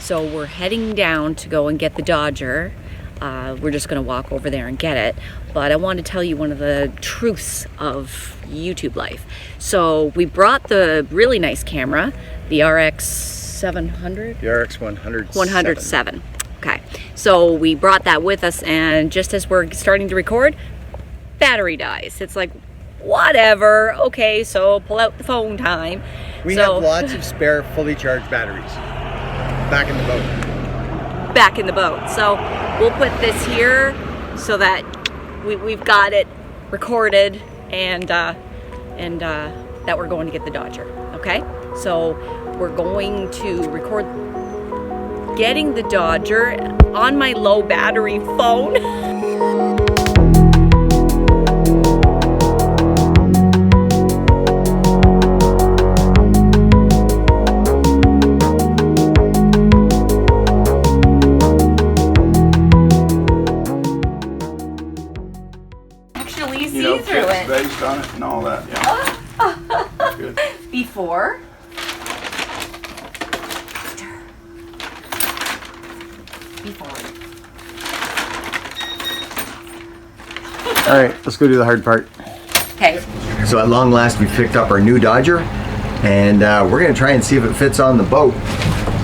So we're heading down to go and get the Dodger. We're just gonna walk over there and get it. But I want to tell you one of the truths of YouTube life. So we brought the really nice camera, the RX 700? The RX 107. 107. Okay, so we brought that with us, and just as we're starting to record, battery dies. It's like, whatever, okay, so pull out the phone time. We have lots of spare fully charged batteries back in the boat. Back in the boat. So we'll put this here so that we've got it recorded and that we're going to get the Dodger, okay? So we're going to record getting the Dodger on my low battery phone. Actually, you see through it. Based on it and all that, yeah. Good. Before. All right, let's go do the hard part. Okay. So at long last, we picked up our new Dodger, and we're gonna try and see if it fits on the boat.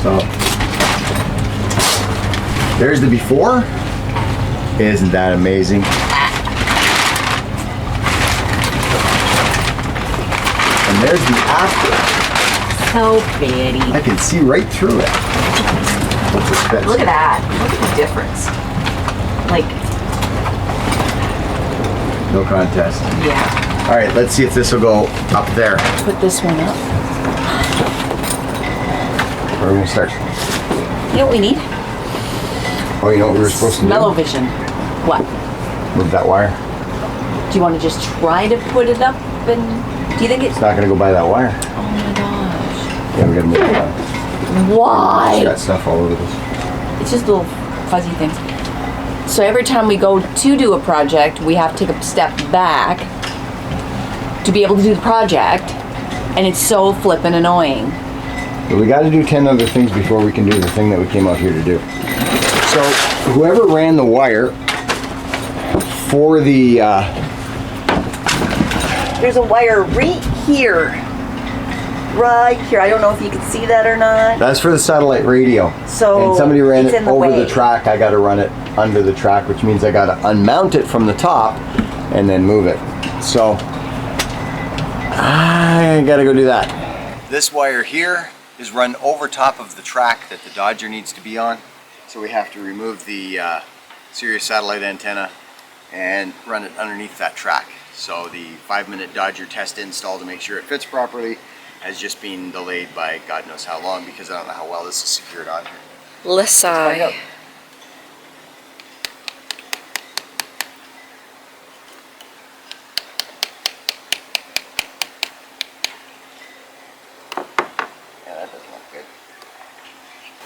So there's the before. Isn't that amazing? And there's the after. So pretty. I can see right through it. Look at that. Look at the difference. Like, no contest. yeah. All right, let's see if this will go up there. Put this one up. Where are we gonna start? You know what we need? Oh, you know what we were supposed to do? Smell-o-vision. What? Move that wire. Do you want to just try to put it up and do you think It's not gonna go by that wire. Oh my gosh. Yeah, we gotta move it down. Why? It's got stuff all over this. It's just little fuzzy things. So every time we go to do a project, we have to take a step back to be able to do the project, and it's so flippin' annoying. But we gotta do 10 other things before we can do the thing that we came out here to do. So whoever ran the wire for the There's a wire right here. Right here. I don't know if you can see that or not. that's for the satellite radio. So and somebody ran it's it in the over way. the track. I gotta run it under the track, which means I gotta unmount it from the top and then move it. So I gotta go do that. This wire here is run over top of the track that the Dodger needs to be on. So we have to remove the Sirius satellite antenna and run it underneath that track. So the 5-minute Dodger test install to make sure it fits properly has just been delayed by God knows how long because I don't know how well this is secured on here. Let's find out. Yeah, that doesn't look good.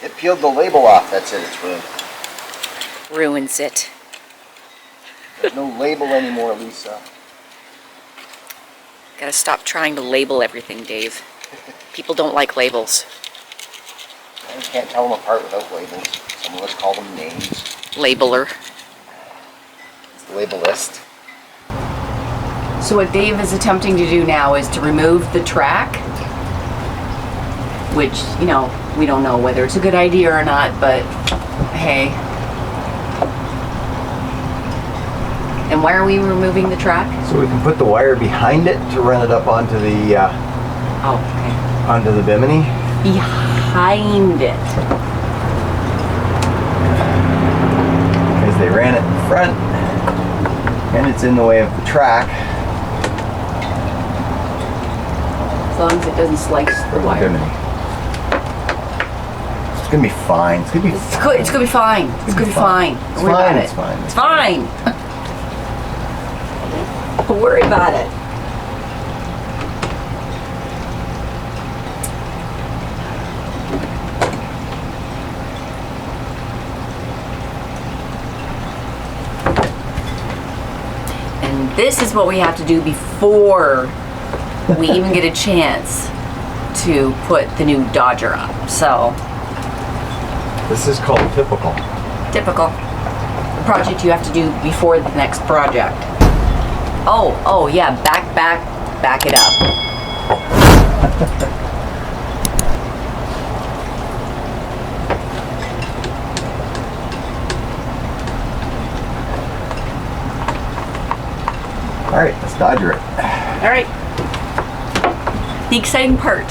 It peeled the label off. That's it. It's ruined. Ruins it. There's no label anymore, Lisa. Gotta stop trying to label everything, Dave. People don't like labels. You can't tell them apart without labels. Some of us call them names. Labeler. It's the labelist. So what Dave is attempting to do now is to remove the track, which, you know, we don't know whether it's a good idea or not, but hey. And why are we removing the track? So we can put the wire behind it to run it up onto the onto the bimini. Behind it. Because they ran it in front and it's in the way of the track. As long as it doesn't slice the wire. Bimini. It's gonna be fine. It's gonna be It's gonna be fine. It's gonna be fine. It's Don't worry fine. about It's it. fine. It's fine. Don't worry about it. And this is what we have to do before we even get a chance to put the new Dodger up. So This is called typical. Typical. The project you have to do before the next project. Oh yeah, back it up. All right, let's dodger it. All right. The exciting part.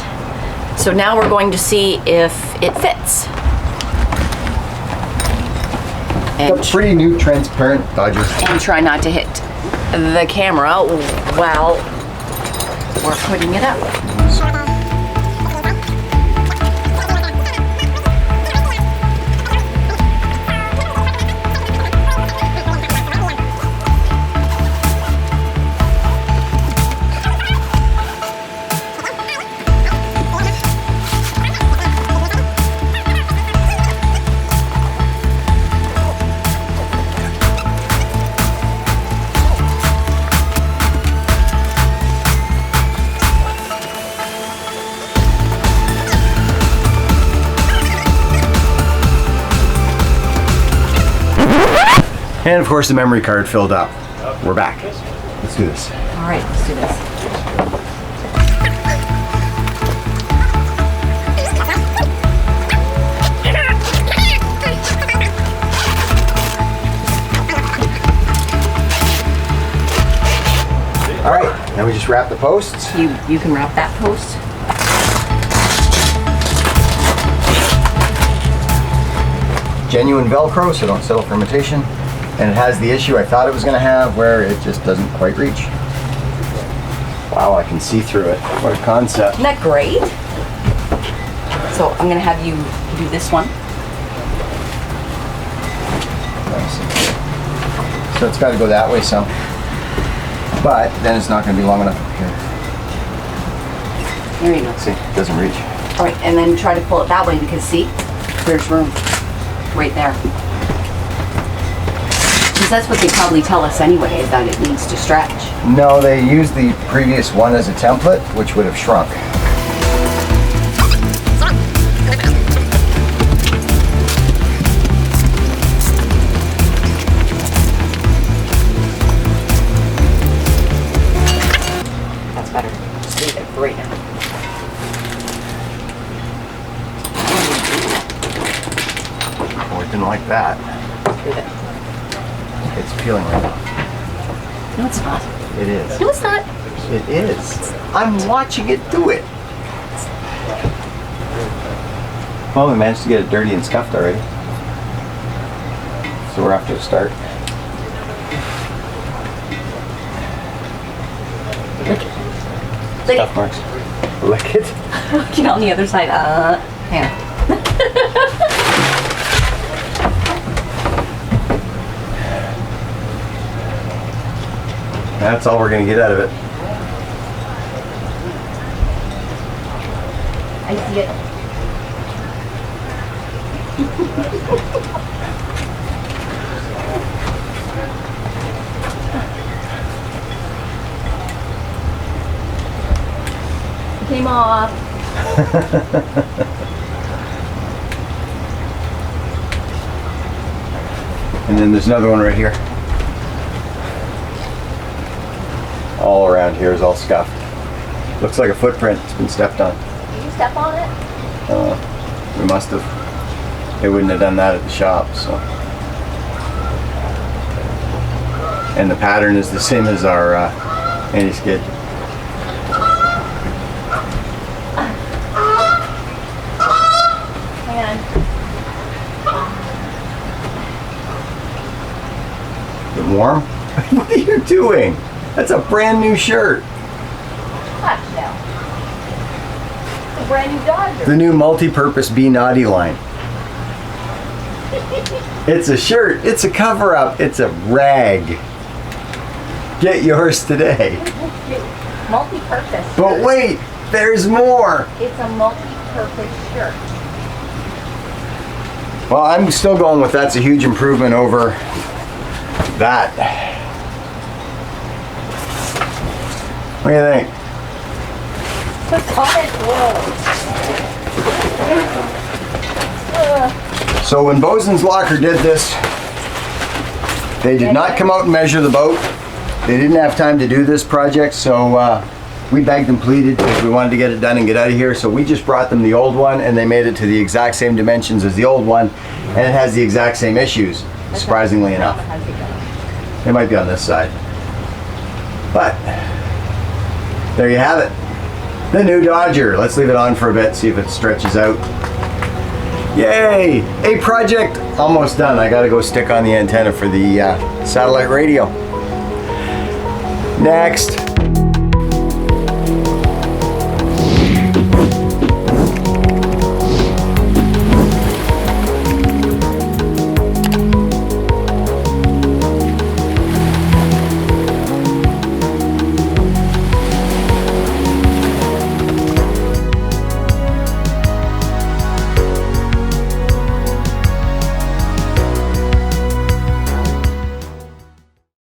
So now we're going to see if it fits. And, A pretty new transparent dodger. and try not to hit the camera while we're putting it up. And of course the memory card filled up. We're back. Let's do this. All right, let's do this. All right, now we just wrap the posts. You can wrap that post. Genuine Velcro, so don't settle for imitation. And it has the issue I thought it was gonna have where it just doesn't quite reach. Wow, I can see through it. What a concept. Isn't that great? So I'm gonna have you do this one. So it's gotta go that way some. But then it's not gonna be long enough up here. There you go. See, it doesn't reach. All right, and then try to pull it that way because see, there's room right there. Because that's what they probably tell us anyway, is that it needs to stretch. No, they used the previous one as a template, which would have shrunk. That's better. Just leave it right now. Oh, it didn't like that. Leave it. It's peeling right now. No, it's not. It is. No, it's not. It is. I'm watching it do it. Well, we managed to get it dirty and scuffed already. So we're off to a start. Lick it. Lick Scuff it. marks. Lick it. Get on the other side. Hang on. That's all we're gonna get out of it. I see it. It came off. And then there's another one right here. All around here is all scuffed. Looks like a footprint. It's been stepped on. Did you step on it? We must have. They wouldn't have done that at the shop, so. And the pattern is the same as our anti-skid. Hang on. Is it warm? What are you doing? That's a brand new shirt. Watch now. It's a brand new Dodger. The new multi-purpose Be Nauti line. It's a shirt. It's a cover-up. It's a rag. Get yours today. Multi-purpose. But wait, there's more. It's a multi-purpose shirt. Well, I'm still going with that's a huge improvement over that. What do you think? The comment below. So when Bosun's Locker did this, they did not come out and measure the boat. They didn't have time to do this project, so we begged and pleaded because we wanted to get it done and get out of here. So we just brought them the old one, and they made it to the exact same dimensions as the old one, and it has the exact same issues, surprisingly enough. It might be on this side. But there you have it. The new Dodger. Let's leave it on for a bit, see if it stretches out. Yay! A project almost done. I gotta go stick on the antenna for the satellite radio. Next.